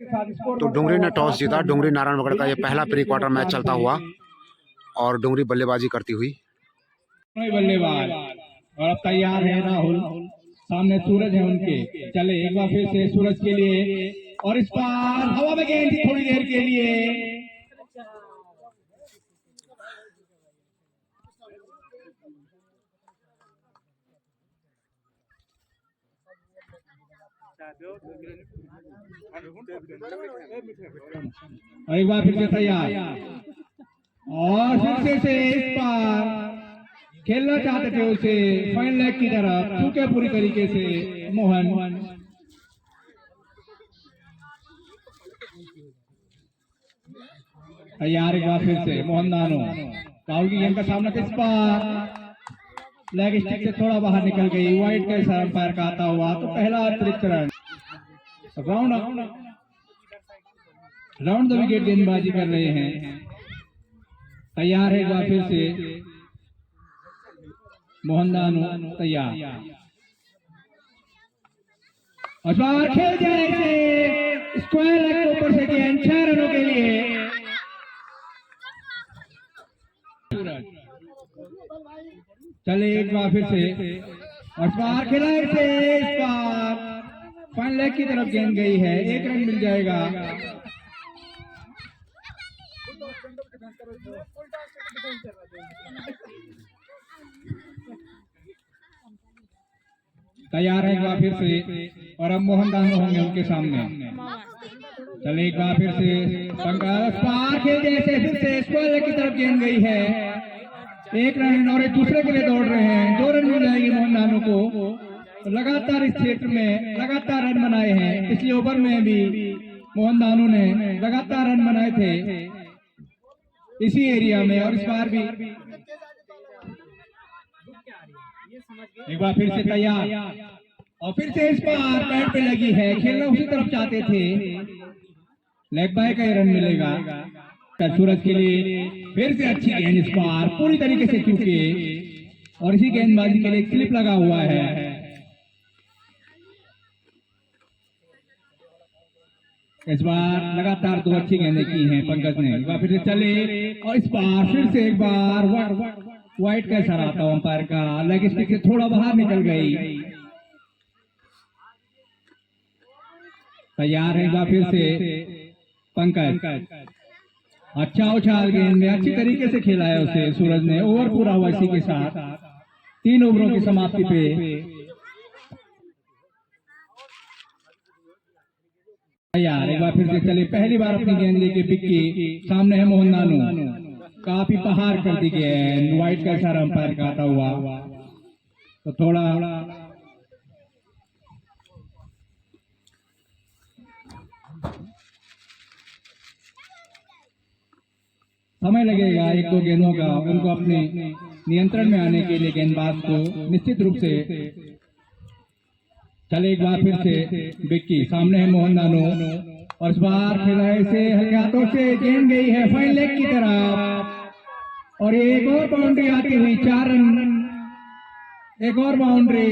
तो डुंगरी ने टॉस जीता। डुंगरी नारायणगढ़ का ये पहला प्री क्वार्टर मैच चलता हुआ और डुंगरी बल्लेबाजी करती हुई। बल्लेबाज और अब तैयार है राहुल, सामने सूरज है उनके। चले एक बार फिर से सूरज के लिए और इस बार हवा में गेंद थोड़ी देर के लिए। एक बार फिर से तैयार और फिर से इस बार खेलना चाहते थे उसे फाइन लेग की तरफ, चूके पूरी तरीके से मोहन। तैयार एक बार फिर से मोहन दानो, राहुल की गेंद का सामना किस बार लेग स्टिक से थोड़ा बाहर निकल गई। वाइड के साथ पैर का आता हुआ तो पहला अतिरिक्त रन। राउंड द विकेट गेंदबाजी कर रहे हैं। तैयार है एक बार फिर से मोहन दानो, तैयार और खेल जाएंगे स्क्वायर लेग के ऊपर से गेंद 6 रनों के लिए। चले एक बार फिर से और बार खेला इस बार फाइन लेग की तरफ गेंद गई है, 1 रन मिल जाएगा। तैयार है एक बार फिर से और अब मोहन दानो होंगे उनके सामने। चले एक बार फिर से पार खेल जैसे फिर से स्क्वायर लेग की तरफ गेंद गई है, 1 रन और एक दूसरे के लिए दौड़ रहे हैं। 2 रन मिल जाएगी मोहन दानो को। लगातार इस क्षेत्र में लगातार रन बनाए हैं। पिछले ओवर में भी मोहन दानो ने लगातार रन बनाए थे इसी एरिया में और इस बार भी। एक बार फिर से तैयार और फिर से इस बार बैट पे लगी है। खेलना उसी तरफ चाहते थे, लेग बाय का रन मिलेगा। सूरज के लिए फिर से अच्छी गेंद, इस बार पूरी तरीके से चूके और इसी गेंदबाजी के लिए स्लिप लगा हुआ है। इस बार लगातार 2 अच्छी गेंदें की हैं पंकज ने। एक बार फिर से चले और इस बार फिर से एक बार वाइड का इशारा आता अंपायर का, लेग स्टिक से थोड़ा बाहर निकल गई। तैयार है एक बार फिर से पंकज, अच्छा उछाल गेंद में अच्छी तरीके से खेला है उसे सूरज ने। ओवर पूरा हुआ इसी के साथ 3 ओवरों की समाप्ति पे। तैयार एक बार फिर से चले, पहली बार अपनी गेंद लेके बिक्की, सामने है मोहन दानो, काफी पहाड़ कर दी गेंद। वाइड का इशारा अंपायर का आता हुआ तो थोड़ा समय लगेगा 1-2 गेंदों का उनको अपने नियंत्रण में आने के लिए गेंदबाज को निश्चित रूप से। चले एक बार फिर से बिक्की, सामने है मोहन दानो और इस बार खेला से हल्के हाथों से गेंद गई है फाइन लेग की तरफ और एक और बाउंड्री आती हुई 4 रन। एक और बाउंड्री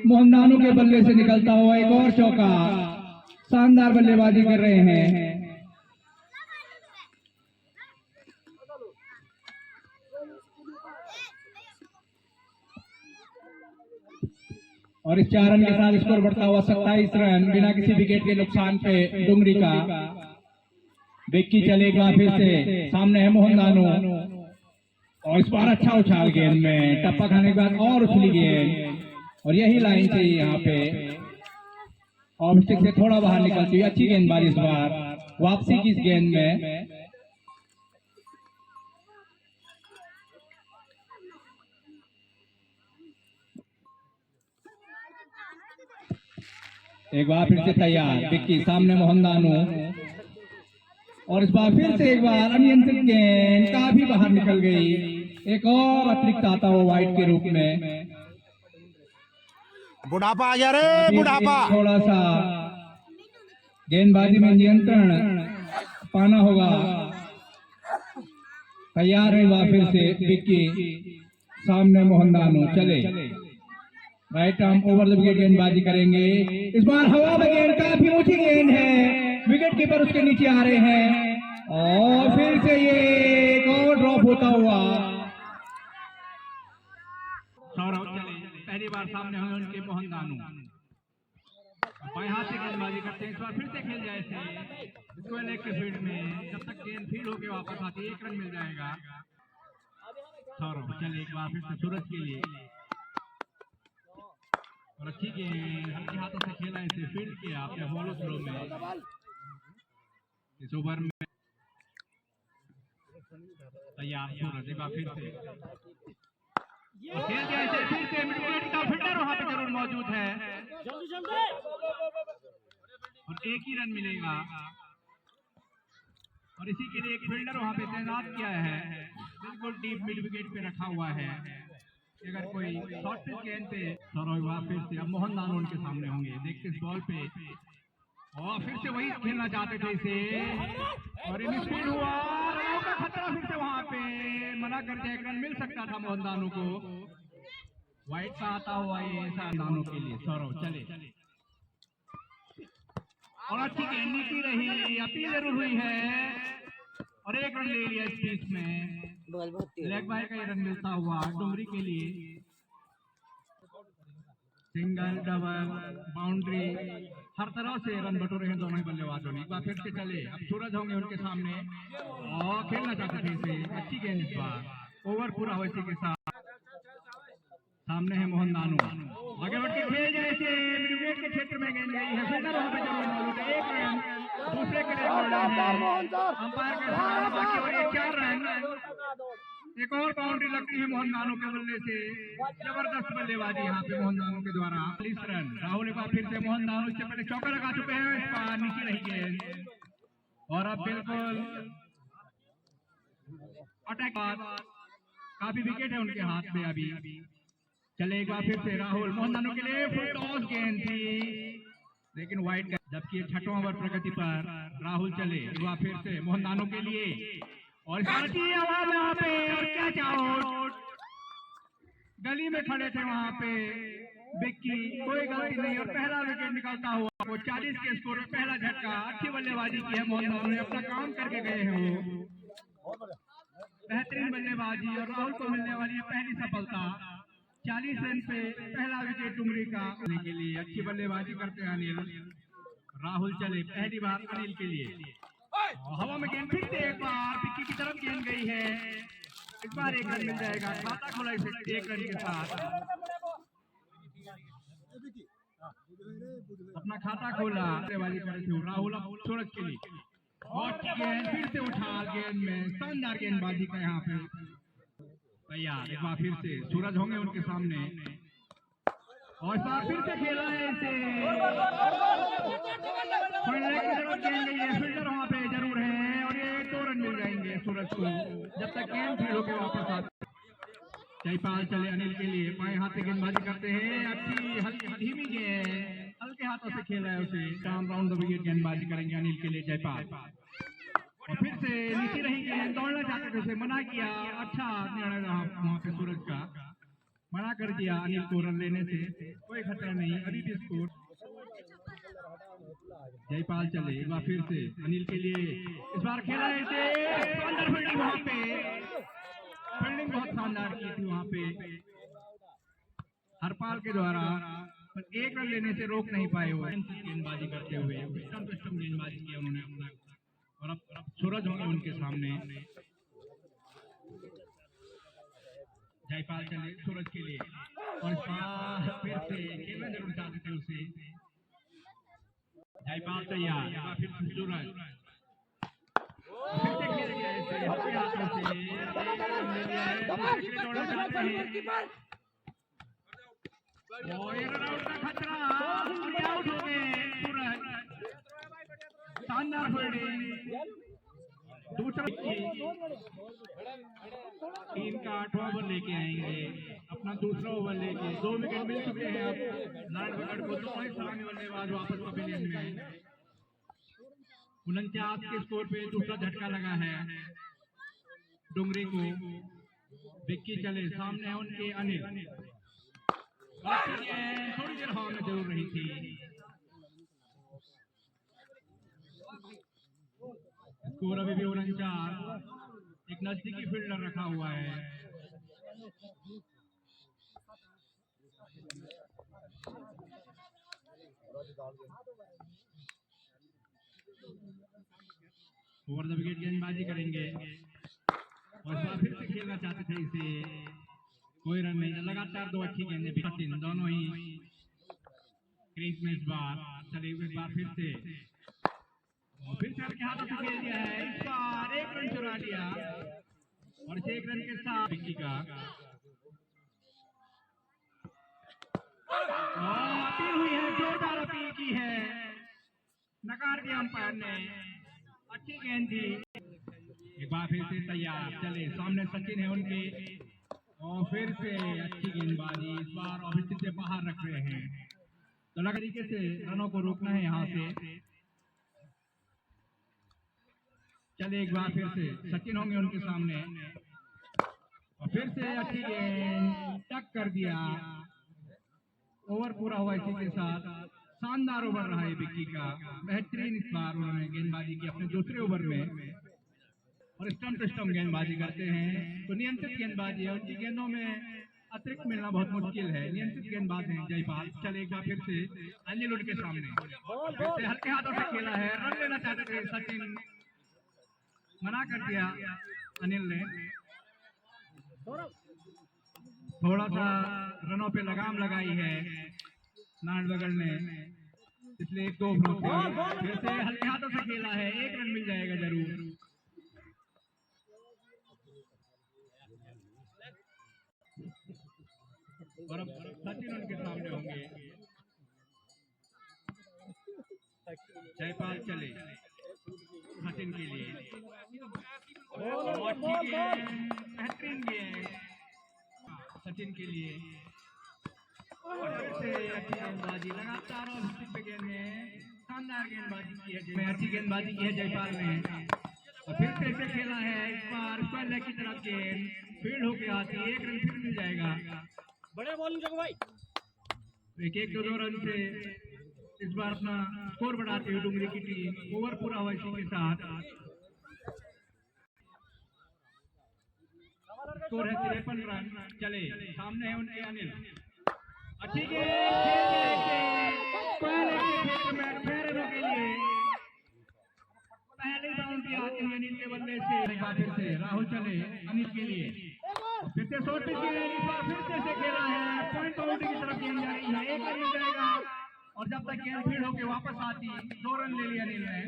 मोहन दानो के बल्ले से निकलता हुआ एक और चौका। शानदार बल्लेबाजी कर रहे हैं। और इस 4 रन के साथ स्कोर बढ़ता हुआ 27 रन बिना किसी विकेट के नुकसान पे डुंगरी का। बिक्की चलेगा फिर से, सामने है मोहन दानो और इस बार अच्छा उछाल गेंद में, टप्पा खाने के बाद और उछली गेंद और यही लाइन चाहिए यहाँ पे। ऑफ स्टिक से थोड़ा बाहर निकलती हुई अच्छी गेंदबाजी इस बार वापसी की इस गेंद में। एक बार फिर से तैयार बिक्की, सामने मोहन दानो और इस बार फिर से एक बार अनियंत्रित गेंद काफी बाहर निकल गई। एक और अतिरिक्त आता हुआ वाइड के रूप में। बुढ़ापा आ गया रे, बुढ़ापा। थोड़ा सा गेंदबाजी में नियंत्रण पाना होगा। तैयार है बार फिर से बिक्की, सामने मोहन दानो। चले right arm over the wicket गेंदबाजी करेंगे। इस बार हवा में गेंद काफी ऊंची गेंद है विकेट कीपर उसके नीचे आ रहे हैं और फिर से ये एक और ड्रॉप होता हुआ। सौरभ चले, पहली बार सामने होंगे उनके मोहन दानू, बाएं हाथ से गेंदबाजी करते हैं। इस बार फिर से खेल जाए स्क्वायर लेग के फील्ड में, जब तक गेंद फील्ड होकर वापस आती है 1 रन मिल जाएगा। सौरभ चले एक बार फिर से सूरज के लिए, और अच्छी गेंद हल्के हाथों से खेला, इसे फील्ड किया अपने फॉलो थ्रो में। इस ओवर में तैयार सूरज एक बार फिर से, और खेल दिया इसे फिर से। मिड विकेट का फील्डर वहां पे जरूर मौजूद है और 1 ही रन मिलेगा, और इसी के लिए एक फील्डर वहां पे तैनात किया है, बिल्कुल डीप मिड विकेट पे रखा हुआ है। अगर कोई शॉर्ट पिच गेंद पे सौरभ फिर से, अब मोहन दानू उनके सामने होंगे। देखते इस बॉल पे, और फिर से वही खेलना चाहते थे इसे, और इन स्पीड हुआ, रनों का खतरा फिर से वहां पे, मना कर दिया, 1 रन मिल सकता था मोहन दानू को। वाइट का आता हुआ ये दानू के लिए। सौरभ चले, और अच्छी गेंद नीति रही, अपील जरूर हुई है, और 1 रन ले लिया इस पिच में। लेग बाय का 1 रन मिलता हुआ डुंगरी के लिए। सिंगल, डबल, बाउंड्री, हर तरह से रन बटोरे हैं दोनों ही बल्लेबाजों ने। एक बार फिर से चले, अब सूरज होंगे उनके सामने, और खेलना चाहते थे इसे। अच्छी गेंद इस बार, ओवर पूरा हो इसी के साथ। सामने है मोहन दानू, आगे बढ़ के खेल जाए इसे, मिड विकेट के क्षेत्र में गेंद गई है, फील्डर वहां पे जरूर मौजूद है। 1 रन दूसरे के लिए अंपायर के साथ बाकी, और ये 4 रन। एक और बाउंड्री लगती है मोहन दानू के बल्ले से, जबरदस्त बल्लेबाजी यहाँ पे मोहन दानू के द्वारा। 40 रन। राहुल एक बार फिर से, मोहन दानू इससे पहले चौका लगा चुके हैं, इस बार नीचे रही गेंद, और अब बिल्कुल अटैक, काफी विकेट है उनके हाथ में अभी। चले एक बार फिर से राहुल, मोहन दानू के लिए फुल टॉस गेंद थी, लेकिन वाइड, जबकि 6वां ओवर प्रगति पर। राहुल चले एक बार फिर से मोहन दानू के लिए, और आवाज वहां पे, और क्या चाहो, गली में खड़े थे वहां पे विक्की, कोई गलती नहीं, और पहला विकेट निकलता हुआ वो 40 के स्कोर में पहला झटका। अच्छी बल्लेबाजी की है मोहन दानू ने, अपना काम करके गए हैं वो, बेहतरीन बल्लेबाजी, और राहुल को मिलने वाली है पहली सफलता। 40 रन पे पहला विकेट डुंगरी का के लिए। अच्छी बल्लेबाजी करते हैं अनिल। राहुल चले, पहली बार अनिल के लिए, हवा में गेंद फिर से एक बार विक्की की तरफ गेंद गई है, इस बार 1 रन मिल जाएगा। खाता खोला इसे 1 रन के साथ, अपना खाता खोला, बल्लेबाजी करे थे राहुल। अब सूरज के लिए, और गेंद फिर से उठा, गेंद में शानदार गेंदबाजी का यहाँ पे तैयार। एक बार फिर से सूरज होंगे उनके सामने, और इस बार फिर से खेला है इसे, फील्डर वहां पे जरूर है, और ये 2 रन मिल जाएंगे सूरज को, जब तक गेंद फील्ड होकर वापस आते। जयपाल चले अनिल के लिए, बाएं हाथ से गेंदबाजी करते हैं, अच्छी हल्की धीमी गेंद, हल्के हाथों से खेला है उसे। काम राउंड द विकेट गेंदबाजी करेंगे अनिल के लिए जयपाल, और फिर से नीचे रही गेंद, दौड़ना चाहते थे, मना किया। अच्छा निर्णय रहा वहां पे सूरज का, मना कर दिया अनिल को रन लेने से, कोई खतरा नहीं, अभी भी स्कोर। जयपाल चले एक बार फिर से अनिल के लिए, इस बार खेला है इसे, शानदार फील्डिंग वहां पे, फील्डिंग बहुत शानदार की थी वहां पे हरपाल के द्वारा, पर 1 रन लेने से रोक नहीं पाए वो गेंदबाजी करते हुए। सिस्टम गेंदबाजी किया उन्होंने अपना, और अब सूरज होंगे उनके सामने। जयपाल चले सूरज के लिए, और फिर से खेलना जरूर चाहते थे उसे। जयपाल तैयार, फिर से सूरज, फिर से खेल गया इसे अपने हाथों से, रन आउट का खतरा, आउट हो गए सूरज। शानदार फील्डिंग, दूसरा टीम का 8वां ओवर लेके आएंगे, अपना दूसरा ओवर लेके। 2 विकेट मिल चुके हैं अब नारायण विकेट को, दोनों ही सलामी बल्लेबाज वापस पवेलियन में। 49 के स्कोर पे दूसरा झटका लगा है डुंगरी को। विक्की चले, सामने है उनके अनिल, थोड़ी देर हवा में जरूर रही थी। स्कोर अभी भी 49। एक नजदीकी फील्डर रखा हुआ है। ओवर द विकेट गेंदबाजी करेंगे और इस बार फिर से खेलना चाहते थे इसे, कोई रन नहीं। लगातार 2 अच्छी गेंदें भी सचिन दोनों ही क्रीज में इस बार। चले इस बार फिर से हल्के हाथों से खेल दिया है। इस बार 1 रन चुरा लिया और इस 1 रन के साथ विक्की का अपील हुई है, जोरदार अपील की है, नकार दिया अंपायर ने। अच्छी गेंद थी। एक बार फिर से तैयार, चले सामने सचिन है उनके और फिर से अच्छी गेंदबाजी। इस बार ऑफिस से बाहर रख रहे हैं, तो लग तरीके से रनों को रोकना है यहाँ से। चले एक बार फिर से सचिन होंगे उनके सामने और फिर से अच्छी गेंद टक कर दिया। ओवर पूरा हुआ इसी के साथ। शानदार ओवर रहा है विक्की का, बेहतरीन इस बार उन्होंने गेंदबाजी की अपने दूसरे ओवर में और स्टंप टू स्टंप गेंदबाजी करते हैं। तो नियंत्रित गेंदबाजी है, उनकी गेंदों में अतिरिक्त मिलना बहुत मुश्किल है। नियंत्रित गेंदबाज हैं जयपाल। चले एक बार फिर से अनिल उनके सामने, फिर से हल्के हाथों से खेला है, रन लेना चाहते थे सचिन, मना कर दिया अनिल ने। थोड़ा सा रनों पे लगाम लगाई है नारनगढ़ ने, इसलिए 1-2 फिर से हल्के हाथों से खेला है। 1 रन मिल जाएगा जरूर। और अब सचिन उनके सामने होंगे। जयपाल चले सचिन के लिए, बेहतरीन गेंद सचिन के लिए और फिर से अच्छी गेंदबाजी। लगातार और पे गेंदें, शानदार गेंदबाजी की है, अच्छी गेंदबाजी की है जयपाल ने और फिर से इसे खेला है। इस बार स्क्वायर लेग की तरफ गेंद फील्ड होके आती है। 1 रन फिर मिल जाएगा। बड़े बॉलिंग जगह भाई 1-2 रन से इस बार अपना स्कोर बढ़ाते हुए डुंगरी की टीम। ओवर पूरा हुआ इसी के साथ। स्कोर है 53 रन। चले सामने है उनके अनिल, अच्छी गेंद के लिए पहले बाउंड्री आती है अनिल के बल्ले से। फिर से राहुल चले अनिल के लिए, फिर से शॉर्ट पिच गेंद, इस बार फिर से खेला है, पॉइंट बाउंड्री की तरफ गेंद जा रही है। 1 रन मिल जाएगा और जब तक गेंद फील्ड होकर वापस आती 2 रन ले लिया अनिल ने।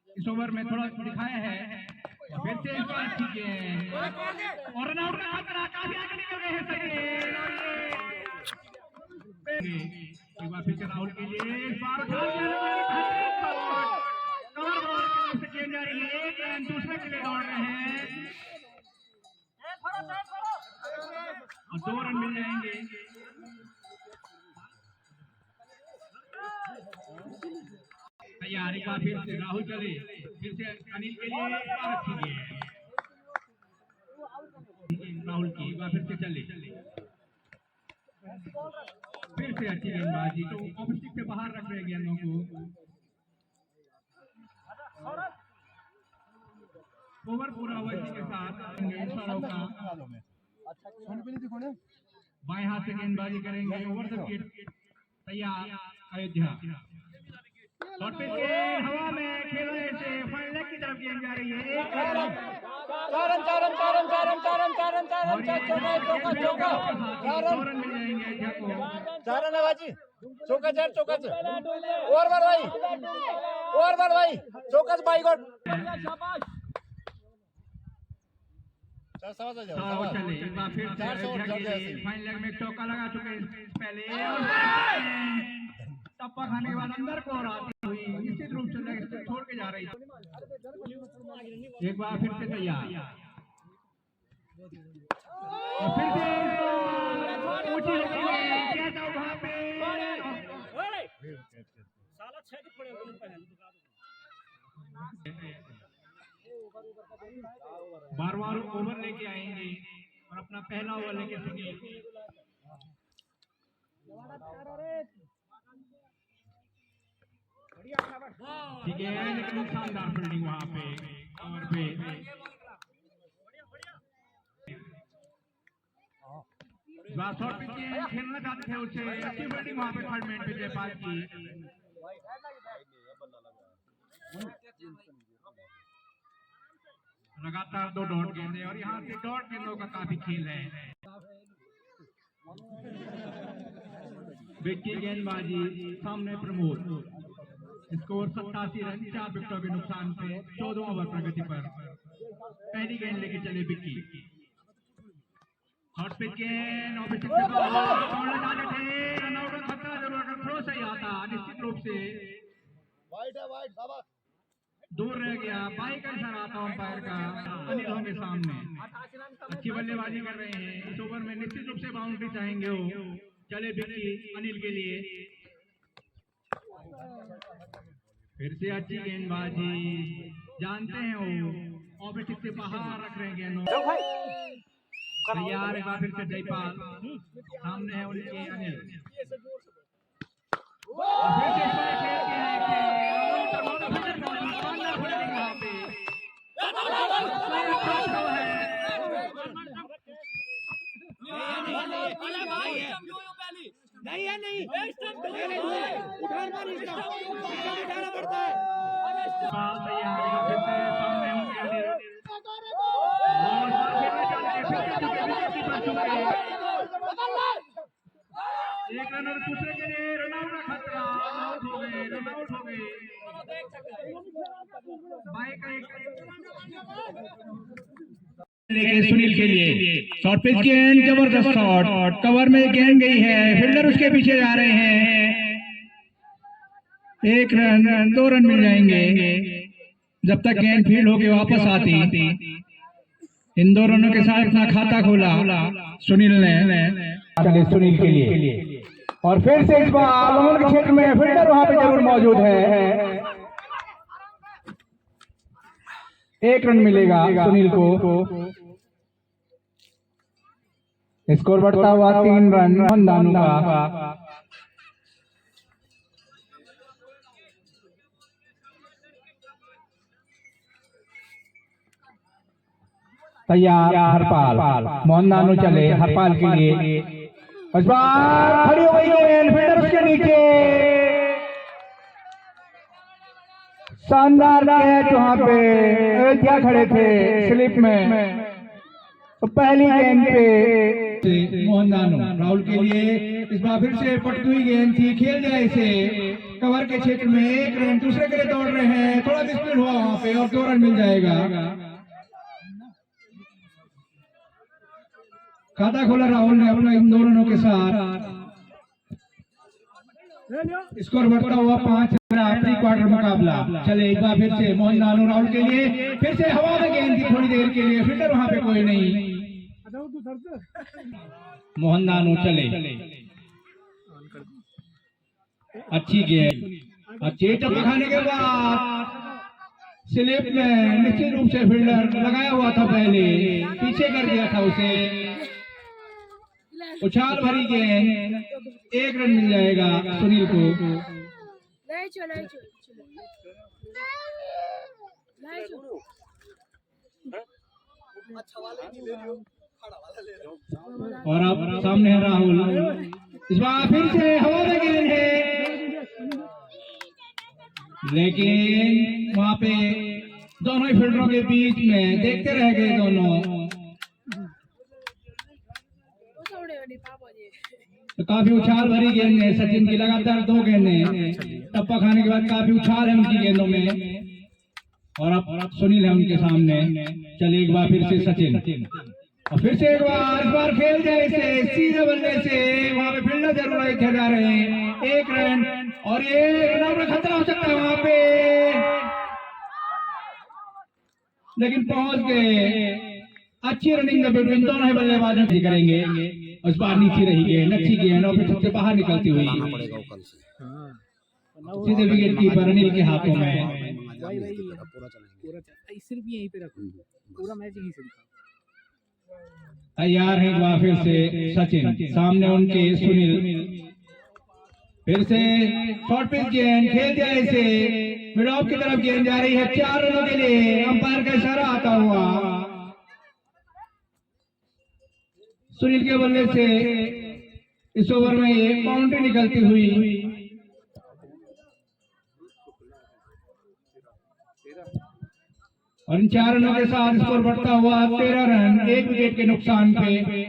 इस ओवर में थोड़ा दिखाया है और फिर से इस बार अच्छी गेंद और रन आउट का खतरा, काफी आगे निकल गए हैं सचिन। एक बार फिर से राहुल के लिए, इस बार गेंद जा रही है। 1 रन दूसरे के लिए दौड़ रहे हैं और 2 रन मिल जाएंगे। तैयारी का फिर से राहुल चले, फिर से अनिल के लिए अच्छी गेंद राहुल की। एक बार फिर से चले, फिर से अच्छी गेंदबाजी। तो ऑफिस से बाहर रख रहे गेंदों को। ओवर पूरा हुआ इसी के साथ। बाएं हाथ से गेंदबाजी करेंगे। ओवर द विकेट तैयार अयोध्या। शॉट पे गेंद हवा में खेला, ऐसे फाइन लेग की तरफ गेंद जा रही है। 1 run. 4 run 4 run 4 run 4 run 4 run 4 run 4 run 4 run मिल जाएंगे अयोध्या को। 4 रन है बाजी। चौका 4 चौका 4 ओवर बार भाई चौका बाई गॉड। चले एक बार फिर से अयोध्या के लिए फाइन लेग में चौका लगा चुके हैं पहले। टप्पा खाने के बाद अंदर को और आती हुई निश्चित रूप से लेग स्पिन छोड़ के जा रही है। एक बार फिर से तैयार और फिर से ऊंची होती है, क्या था वहां पे साला 6 के पड़े बार बार ओवर लेके आएंगे और अपना पहला ओवर लेके सुनील। ठीक है, लेकिन शानदार फील्डिंग वहां पे और पे शॉर्ट पिच खेलना चाहते थे उसे, अच्छी फील्डिंग वहां पे थर्ड मैन पे जयपाल की। लगातार 2 डॉट गेंदे और यहाँ से डॉट गेंदों का काफी खेल है। विक्की गेंदबाजी सामने प्रमोद, स्कोर 87 रन 4 विकेटों के नुकसान पे 14 ओवर प्रगति पर। पहली गेंद लेके चले विक्की। हॉट पिच गेंद और छोड़ना चाहते थे, रनआउट का खतरा जरूर, अगर थ्रो सही आता निश्चित रूप से दूर रह गया। बाई का इशारा आता अंपायर का अनिल होंगे सामने। अच्छी बल्लेबाजी कर रहे हैं इस ओवर में, निश्चित रूप से बाउंड्री चाहेंगे वो। चले विक्की अनिल के लिए, फिर से अच्छी गेंदबाजी, जानते हैं वो ऑफ स्टिक से बाहर रख रहे हैं गेंदों। तैयार है फिर से जयपाल, सामने है उनके अनिल। फिर से खेल के आएंगे वहां पे नहीं है, नहीं उठान मार इसका उठाना पड़ता है। सामने उनके अनिल एक रन और दूसरे के लिए रनआउट का खतरा, आउट हो गए, रनआउट हो गए। बाई का एक लेके सुनील के लिए शॉर्ट पिच गेंद, जबरदस्त शॉट, कवर में गेंद गई है, फील्डर उसके पीछे जा रहे हैं। 1 रन 2 रन मिल जाएंगे जब तक गेंद फील्ड होके वापस आती। इन 2 रनों के साथ अपना खाता खोला सुनील ने। चले सुनील के लिए और फिर से इस बार लॉन के क्षेत्र में फील्डर वहां पे जरूर मौजूद है। 1 रन मिलेगा सुनील को। स्कोर बढ़ता हुआ 3 रन मोहन दानू का। तैयार हरपाल, मोहन दानू चले हरपाल के लिए। इस बार खड़ी हो गई गेंद, फील्डर उसके नीचे, शानदार कैच वहां पे। अयोध्या खड़े थे स्लिप में, तो पहली गेंद पे मोहन दानू राहुल के लिए। इस बार फिर से पटकी हुई गेंद थी, खेल जाए इसे कवर के क्षेत्र में। 1 रन दूसरे के लिए दौड़ रहे हैं, थोड़ा डिस्प्लिन हुआ वहां पे और 2 रन मिल जाएगा। खाता खोला राहुल ने अपना इन 2 रनों के साथ। स्कोर बढ़ता हुआ 5 प्री क्वार्टर मुकाबला। चले एक बार फिर से मोहन दानू राहुल के लिए, फिर से हवा में गेंद थी थोड़ी देर के लिए, फील्डर वहां पे कोई नहीं। मोहन दानू चले, अच्छी गेंद, अच्छे टप्पा खाने के बाद स्लिप में निश्चित रूप से फील्डर लगाया हुआ था, पहले पीछे कर दिया था उसे। उछाल भरी गेंद, 1 रन मिल जाएगा सुनील को। और अब सामने है राहुल, इस बार फिर से हवा में गेंद है, लेकिन वहां पे दोनों ही फील्डरों के बीच में देखते रह गए दोनों। तो काफी उछाल भरी गेंद है सचिन की, लगातार 2 गेंदें टप्पा खाने के बाद काफी उछाल है उनकी गेंदों में। और अब सुनील है उनके सामने। चलिए एक बार फिर से सचिन, और फिर से एक बार, इस बार खेल जाए इसे सीधे बल्ले से, वहां पे फील्डर जरूर खेल जा रहे हैं। 1 रन और ये रन में खतरा हो सकता है वहां पे, लेकिन पहुंच गए। अच्छी रनिंग बिटवीन दोनों ही बल्लेबाजों की करेंगे। उस बार नीचे रही गेंद, अच्छी गेंद और फिर सबसे बाहर निकलती हुई सीधे विकेट कीपर अनिल के हाथों में। सिर्फ यहीं पे रखो, पूरा मैच यहीं से। तैयार है एक बार फिर से सचिन, सामने उनके सुनील। फिर से शॉर्ट पिच गेंद खेल दिया इसे, मिड ऑफ की तरफ गेंद जा रही है 4 रनों के लिए। अंपायर का इशारा आता हुआ सुनील के बल्ले से इस ओवर में एक बाउंड्री निकलती हुई। और इन 4 रनों के साथ स्कोर बढ़ता हुआ 13 रन, 1 विकेट के नुकसान पे।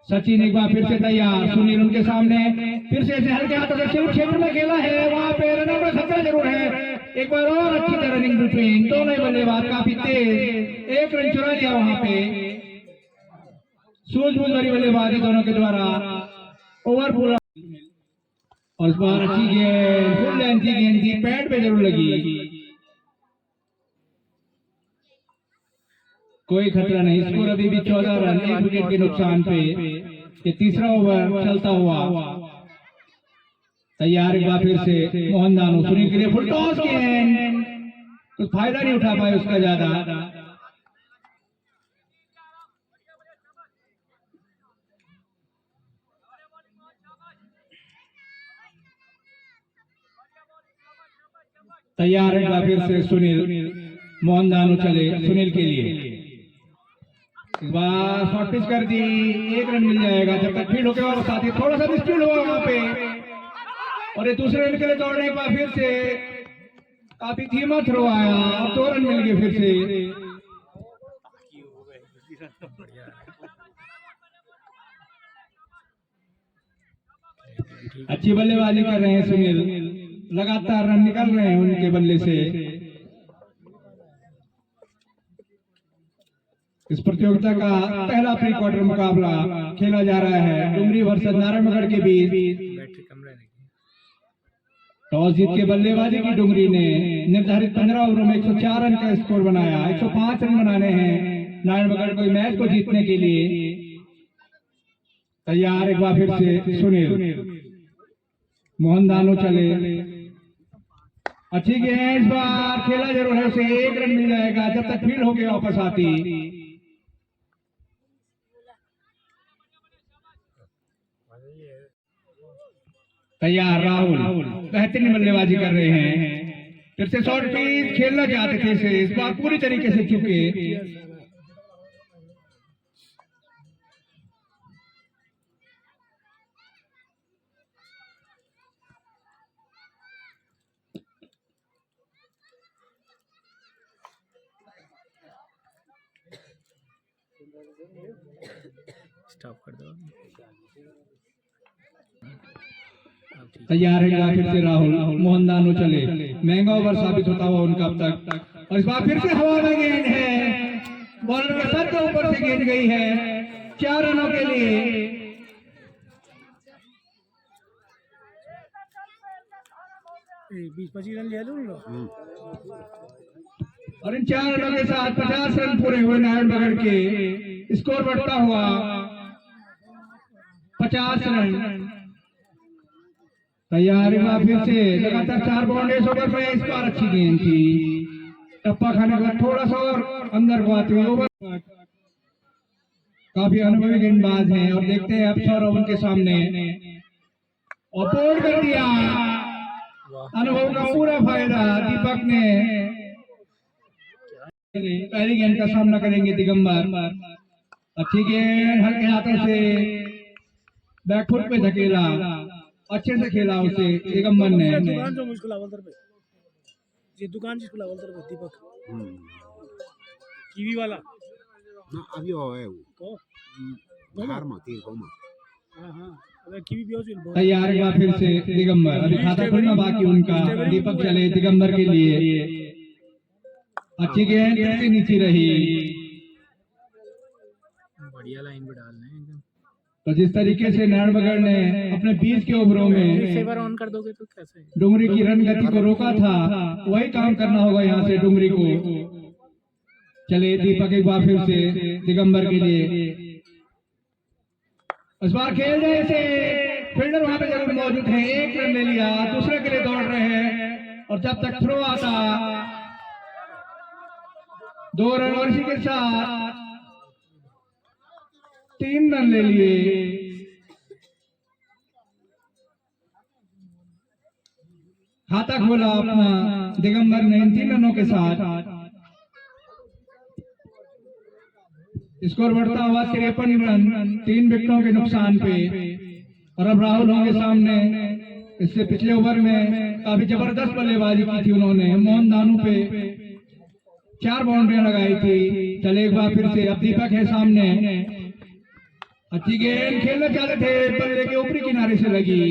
सचिन एक बार फिर से तैयार, सुनील उनके सामने, फिर से इसे हल्के हाथों से शिव क्षेत्र में खेला है, वहां पे रनों का खतरा जरूर है। एक बार और अच्छी तरह रनिंग बिटवीन दोनों बल्लेबाज काफी तेज, 1 रन चुरा लिया वहां पे। सूझबूझ भरी बल्लेबाजी दोनों के द्वारा, ओवर पूरा। और इस बार अच्छी गेंद, फुल लेंथ की गेंद थी, पैड पे जरूर लगी, कोई खतरा नहीं। स्कोर अभी भी 14 रन, 1 विकेट के नुकसान पे। ये तीसरा ओवर चलता हुआ तैयार, एक बार फिर से मोहन दानो सुनील के लिए फुल टॉस गेंद, कुछ फायदा नहीं उठा पाए उसका ज्यादा। तैयार एक बार फिर से सुनील, मोहन दानो चले सुनील के लिए, बस शॉर्ट पिच कर दी, 1 रन मिल जाएगा। जब तक फील्ड होके वापस आती, थोड़ा सा मिसफील्ड हुआ वहां पे, और ये दूसरे रन के लिए दौड़ने के बाद फिर से काफी धीमा थ्रो आया, और 2 रन मिल गए फिर से। अच्छी बल्लेबाजी कर रहे हैं सुनील, लगातार रन निकल रहे हैं उनके बल्ले से। इस प्रतियोगिता का पहला प्री क्वार्टर मुकाबला खेला जा रहा है डुमरी वर्सेस नारायणगढ़ के बीच। टॉस जीत के बल्लेबाजी की डुमरी ने निर्धारित 15 ओवरों में 104 रन का स्कोर बनाया। 105 रन बनाने हैं नारायणगढ़ को मैच को जीतने के लिए। तैयार एक बार फिर से सुनील, मोहन दानो चले, अच्छी गेंद, इस बार खेला जरूर है उसे, 1 रन मिल जाएगा जब तक फील्ड होके वापस आती। तैयार राहुल बेहतरीन बल्लेबाजी कर रहे हैं, फिर से शॉर्ट पिच खेलना चाहते थे इसे, इस बार पूरी तरीके से चुके। स्टॉप कर दो। तैयार है फिर से राहुल, मोहन दानो चले, महंगा ओवर साबित होता हुआ उनका अब तक। और इस बार फिर से हवा में गेंद है, बॉलर के सर के ऊपर से गेंद गई है 4 रनों के लिए। बीस 25 रन ले लो। और इन 4 रनों के साथ 50 रन पूरे हुए नारायणगढ़ के, स्कोर बढ़ता हुआ 50 रन। तैयार फिर से लगातार 4 बाउंड्रीज ओवर में, इस बार अच्छी गेंद थी, टप्पा खाने के बाद थोड़ा सा और अंदर को आते हुए ओवर। काफी अनुभवी गेंदबाज हैं, और देखते हैं अब सौरभ उनके सामने, और बोल्ड कर दिया। अनुभव का पूरा फायदा दीपक ने। पहली गेंद का सामना करेंगे दिगंबर, अच्छी गेंद, हल्के हाथों से बैकफुट पे धकेला, अच्छे से खेला उसे दिगंबर ने। दुकान जो मुझको लावल पे, ये दुकान जिसको लावल पे दीपक कीवी वाला ना अभी वो है वो बाहर में तीन को में। हां हां अबे कीवी भी हो। तैयार एक बार फिर से दिगंबर, अभी खाता खुलना बाकी उनका। दीपक चले दिगंबर के लिए, अच्छी गेंद से नीचे रही, बढ़िया लाइन पे डालना है एकदम। तो जिस तरीके से नारायणगढ़ ने अपने 20 के ओवरों में सेवर ऑन कर दोगे तो कैसे डुमरी की रन गति को रोका था, वही काम करना होगा यहाँ से डुमरी को। चले दीपक एक बार फिर से दिगंबर के लिए, इस बार खेल रहे थे, फील्डर वहां पे जरूर मौजूद है, 1 रन ले लिया, दूसरे के लिए दौड़ रहे हैं। और जब तक थ्रो आता 2 रन, और इसी के साथ 3 रन ले लिए। खाता खोला अपना दिगंबर ने इन 3 रनों के साथ। स्कोर बढ़ता हुआ 53 रन 3 विकेटों के नुकसान पे। और अब राहुल होंगे सामने। इससे पिछले ओवर में काफी जबरदस्त बल्लेबाजी की थी उन्होंने। मोहन दानू पे 4 बाउंड्रियां लगाई थी। चले एक बार फिर से, अब दीपक है सामने। अच्छी गेंद खेलना चाहते थे, बल्ले के ऊपरी किनारे से लगी।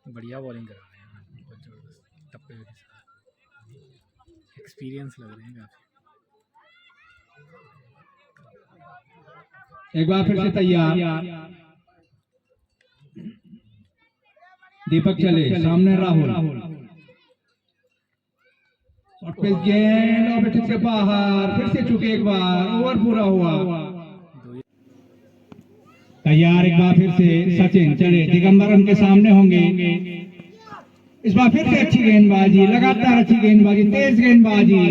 बढ़िया बॉलिंग करा रहे हैं, बहुत जबरदस्त टप्पे के साथ एक्सपीरियंस लग रहे हैं काफी। एक बार फिर से तैयार। दीपक चले सामने, राहुल शॉर्ट पिच गेंद और फिर से बाहर। फिर से चुके एक बार, ओवर पूरा हुआ। तैयार एक बार फिर से सचिन। चले दिगंबर उनके सामने होंगे। इस बार फिर से अच्छी गेंदबाजी, लगातार अच्छी गेंदबाजी, तेज गेंदबाजी।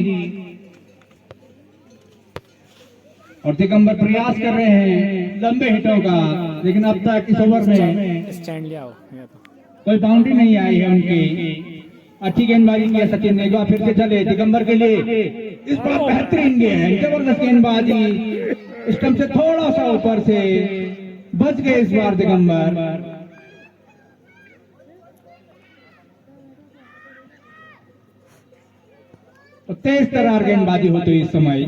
और दिगंबर प्रयास कर रहे हैं लंबे हिटों का, लेकिन अब तक इस ओवर में स्टैंड ले आओ या तो कोई बाउंड्री नहीं आई है उनकी। अच्छी गेंदबाजी किया सचिन ने। एक बार फिर से चले दिगंबर के लिए। इस बार बेहतरीन गेंद, जबरदस्त गेंदबाजी। स्टंप से थोड़ा सा ऊपर से बच गए इस बार दिगंबर। तो तेज तरार गेंदबाजी होती है इस समय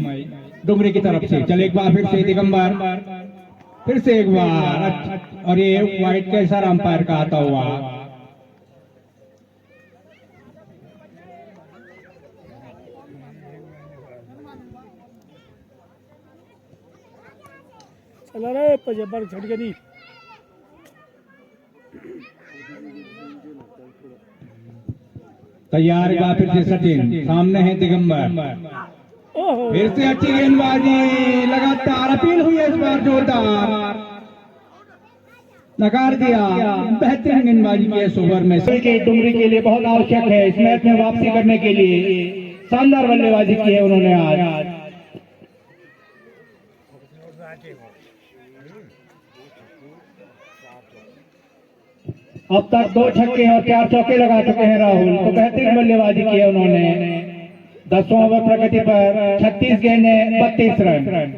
डुंगरी की तरफ से। चले एक बार फिर से दिगंबर, फिर से एक बार। और ये वाइड का इशारा अंपायर का आता हुआ। चला रहे पर छट के नहीं। तैयार एक बार फिर से सचिन, सामने है दिगंबर। फिर से अच्छी गेंदबाजी, लगातार अपील हुई है इस बार जोरदार। नकार दिया। बेहतरीन गेंदबाजी की इस ओवर में के डुंगरी के लिए बहुत आवश्यक है इस मैच में वापसी करने के लिए। शानदार बल्लेबाजी की है उन्होंने आज। अब तक 2 छक्के और 4 चौके लगा चुके हैं राहुल। तो बेहतरीन बल्लेबाजी की है उन्होंने। 10वां ओवर प्रगति पर 36 गेंदें 32 रन।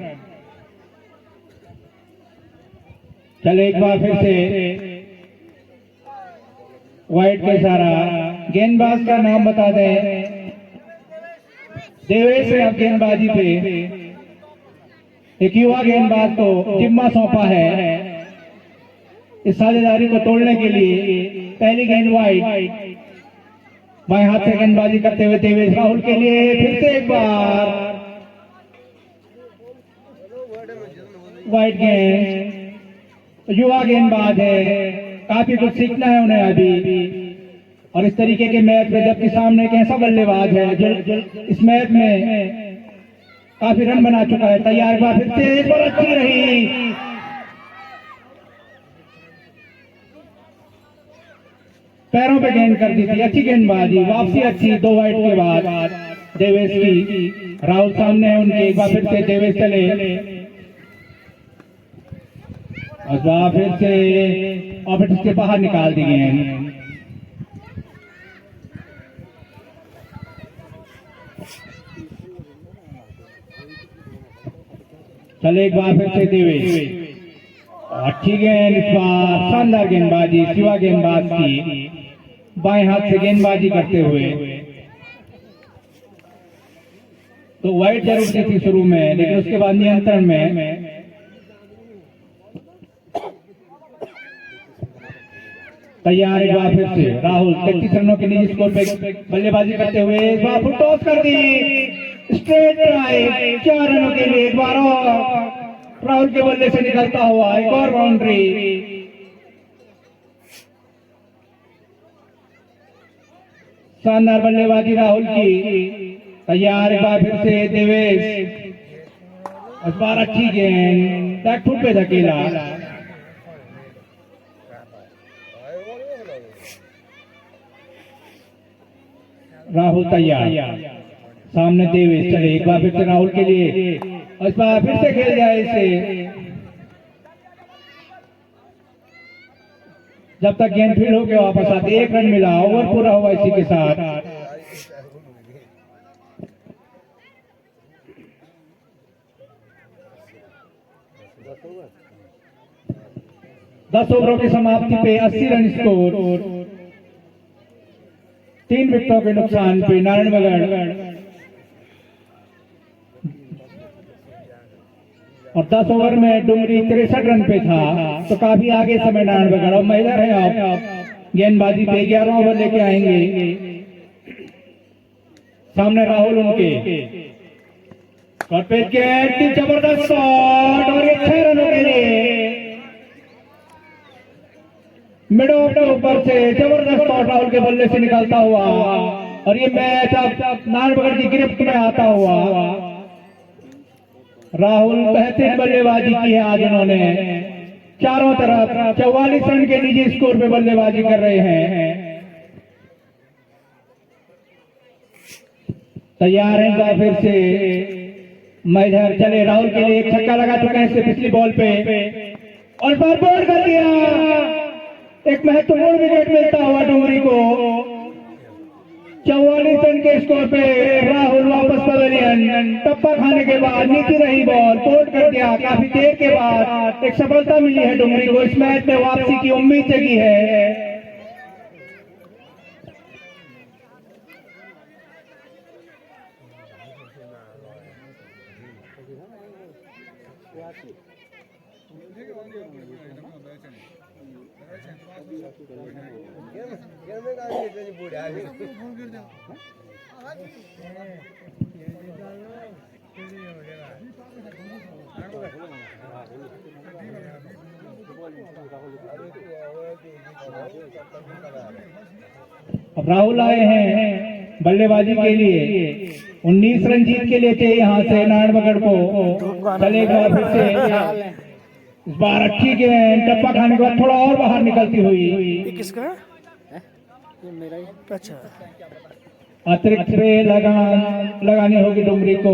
चले एक बार फिर से वाइड का इशारा। गेंदबाज का नाम बता दें। देवेश ने अब गेंदबाजी पे एक युवा गेंदबाज को जिम्मा सौंपा है इस साझेदारी को तोड़ने के लिए। पहली गेंद वाइड, बाएं हाथ से गेंदबाजी करते हुए देवेश राहुल के लिए। फिर से एक बार वाइड गेंद। युवा गेंदबाज है, काफी कुछ सीखना है उन्हें अभी। और इस तरीके के मैच में जबकि सामने एक ऐसा बल्लेबाज है जो इस मैच में काफी रन बना चुका है। तैयार बार फिर से एक बार अच्छी रही। पैरों पे गेंद कर दी थी, अच्छी गेंदबाजी, वापसी अच्छी 2 वाइड के बाद देवेश की। राहुल सामने है उनके। एक बार फिर से देवेश चले और फिर से ऑफिस के बाहर निकाल दी गए हैं। चले एक बार फिर से देवेश। अच्छी गेंद इस बार, शानदार गेंदबाजी शिवा गेंदबाज की, बाएं हाथ से गेंदबाजी करते हुए। तो वाइड जरूर थी शुरू में, लेकिन उसके बाद नियंत्रण में। तैयार एक बार फिर से राहुल 33 रनों के निजी स्कोर पे बल्लेबाजी करते हुए इस बार फुल टॉस कर दी। स्ट्रेट ड्राइव 4 रनों के लिए एक बार और राहुल के बल्ले से निकलता हुआ एक और बाउंड्री। शानदार बल्लेबाजी राहुल की। तैयार एक बार फिर से देवेश। इस बार अच्छी गेंद, बैकफुट पे धकेला। राहुल तैयार, सामने देवेश। चले एक बार फिर से राहुल के लिए। इस बार फिर से खेल जाए इसे। जब तक गेंद फील्ड होके वापस आते, 1 रन मिला, ओवर पूरा हुआ इसी के साथ। दस ओवरों की समाप्ति पे 80 रन स्कोर, 3 विकेटों के नुकसान पे नारायणगढ़ और 10 ओवर में डुमरी 63 रन पे था, तो काफी आगे समय नारायणगढ़। और महिला है आप गेंदबाजी पे 11 ओवर लेके आएंगे, सामने राहुल उनके और पेज के जबरदस्त शॉट और 6 रनों के लिए मिड ऑफ के ऊपर से जबरदस्त शॉट राहुल के बल्ले से निकलता हुआ, और ये मैच अब नारायणगढ़ की गिरफ्त में आता हुआ। राहुल बेहतरीन बल्लेबाजी की है आज उन्होंने, चारों तरफ 44 रन के निजी स्कोर पे बल्लेबाजी कर रहे हैं। तैयार हैं तो फिर से मैदान चले। राहुल के लिए एक छक्का लगा चुके हैं इससे पिछली बॉल पे, और बार बोल्ड कर दिया। एक महत्वपूर्ण विकेट मिलता हुआ डुमरी को। 44 रन के स्कोर पे राहुल वापस पवेलियन। टप्पा खाने के बाद नीचे रही बॉल, बोल्ड कर दिया। काफी देर के बाद एक सफलता मिली है डुमरी को, इस मैच में वापसी की उम्मीद जगी है। अब राहुल आए हैं बल्लेबाजी के लिए। 19 रन जीत के लिए चाहिए यहाँ से नारायणगढ़ को। चलेगा फिर से इस बार अच्छी गेंद, टप्पा खाने के बाद थोड़ा और बाहर निकलती हुई। किसका है? ये मेरा ही। अच्छा, अतिरिक्त पे लगानी होगी डुमरी को।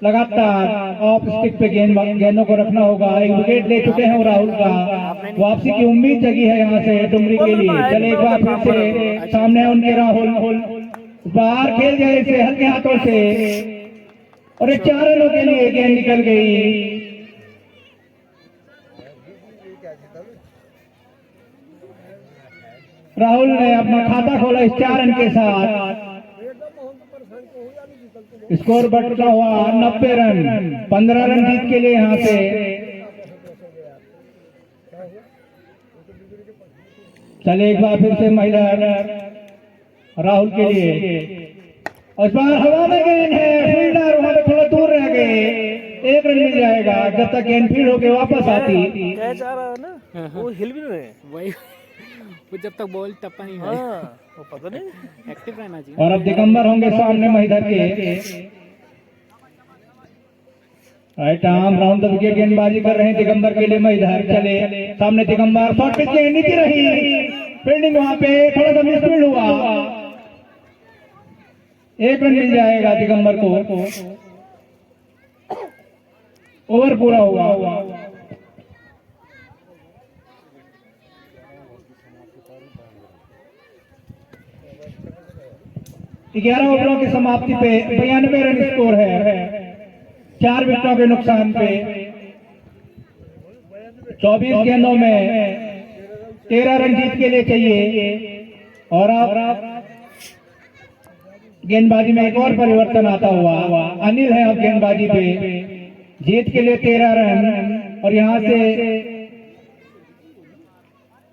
लगातार ऑफ स्टिक पे गेंदों को रखना होगा। एक विकेट ले चुके हैं राहुल का, वापसी की उम्मीद जगी है यहाँ से डुमरी के लिए। चले एक बार फिर से सामने उनके राहुल बाहर खेल गए इसे हल्के हाथों से, और 4 रनों के लिए गेंद निकल गई। राहुल ने अपना खाता खोला इस 4 रन के साथ। स्कोर बढ़ता हुआ 90 रन, 15 रन जीत के लिए यहाँ से। चले एक बार फिर से महिला राहुल के लिए, और इस बार हवा में गेंद है, फील्डर वहां पे थोड़ा दूर रह गए। 1 रन मिल जाएगा जब तक गेंद फील्ड होके वापस आती। कैच आ रहा है ना, वो हिल भी रहे वही, वो जब तक बॉल टप्पा नहीं है वो पता नहीं एक्टिव रहना चाहिए। और अब दिगंबर होंगे सामने महिधर के। Right arm round the wicket गेंदबाजी कर रहे हैं दिगंबर के लिए महिधर। चले सामने दिगंबर, शॉट पिच के नीचे रही, फील्डिंग वहां पे थोड़ा सा मिसफील्ड हुआ। 1 रन मिल जाएगा दिगंबर को। ओवर पूरा हुआ। ग्यारह ओवरों की समाप्ति पे 92 रन स्कोर है, 4 विकेटों के नुकसान पे। 24 गेंदों में 13 रन जीत के लिए चाहिए। और अब गेंदबाजी में एक और परिवर्तन आता हुआ। अनिल है अब गेंदबाजी पे, जीत के लिए 13 रन, और यहां से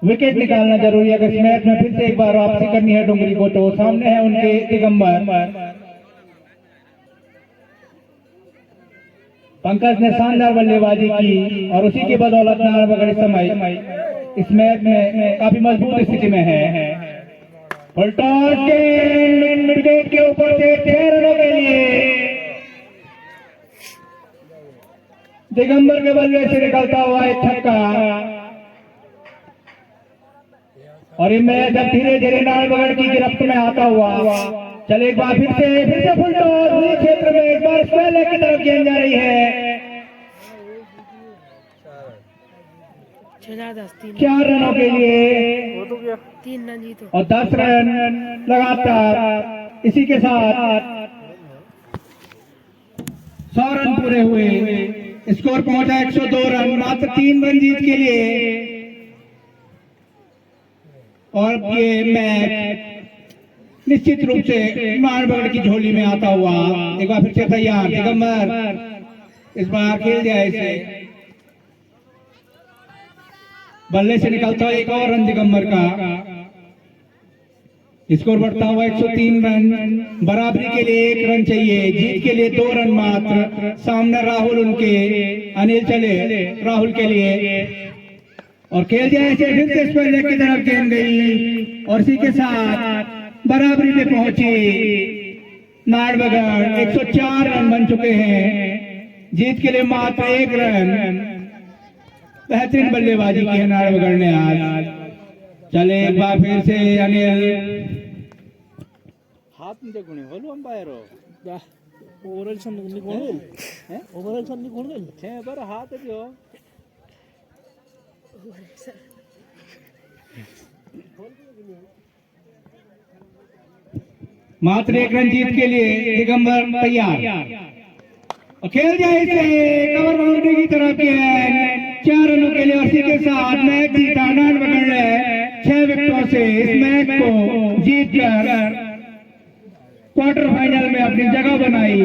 विकेट निकालना जरूरी है। अगर इस मैच में फिर से एक बार वापसी करनी है डुमरी को, तो सामने है उनके दिगंबर। पंकज ने शानदार बल्लेबाजी की, और उसी की बदौलत नारायणगढ़ इस समय इस मैच में काफी मजबूत स्थिति में है। फुलटॉस के विकेट के ऊपर से 6 रनों के लिए दिगंबर के बल्ले से निकलता हुआ एक छक्का, और ये मैच अब धीरे धीरे नारायणगढ़ की गिरफ्त में आता हुआ। चले एक बार फिर से फुल टॉस हुई क्षेत्र में, एक बार पहले की तरफ गेंद जा रही है। 4 रनों के लिए 3 रन जीतो और 10 रन लगातार। इसी के साथ 100 रन पूरे हुए। स्कोर पहुंचा 102 रन, मात्र 3 रन जीत के लिए। और ये मैच निश्चित रूप से नारायणगढ़ की झोली में आता हुआ। एक बार फिर से तैयार दिगंबर, इस बार खेल जाए इसे। बल्ले से निकलता हुआ एक और रन दिगंबर का। स्कोर बढ़ता हुआ 103 रन। बराबरी के लिए 1 रन चाहिए, जीत के लिए 2 रन मात्र। सामने राहुल, उनके अनिल चले राहुल के लिए। और खेल जाए फिर से इस पर की तरफ गेंद गई और इसी के साथ बराबरी पे पहुंची नारायणगढ़। 104 रन बन चुके हैं, जीत के लिए मात्र 1 रन। बेहतरीन बल्लेबाजी की है नारायणगढ़ ने आज। चले एक बार फिर से अनिल। हाथ नीचे गुणे बोलो अंपायर ओवरऑल सन निकोण है ओवरऑल सन निकोण छे पर हाथ जो मात्र 1 रन जीत के लिए दिगंबर तैयार। और खेल जाए इसे कवर बाउंड्री की तरफ गेंद 4 रनों के लिए। और इसी के साथ मैच जीता नारायणगढ़ ने 6 विकेटों से। इस मैच को जीतकर क्वार्टर फाइनल में अपनी जगह बनाई।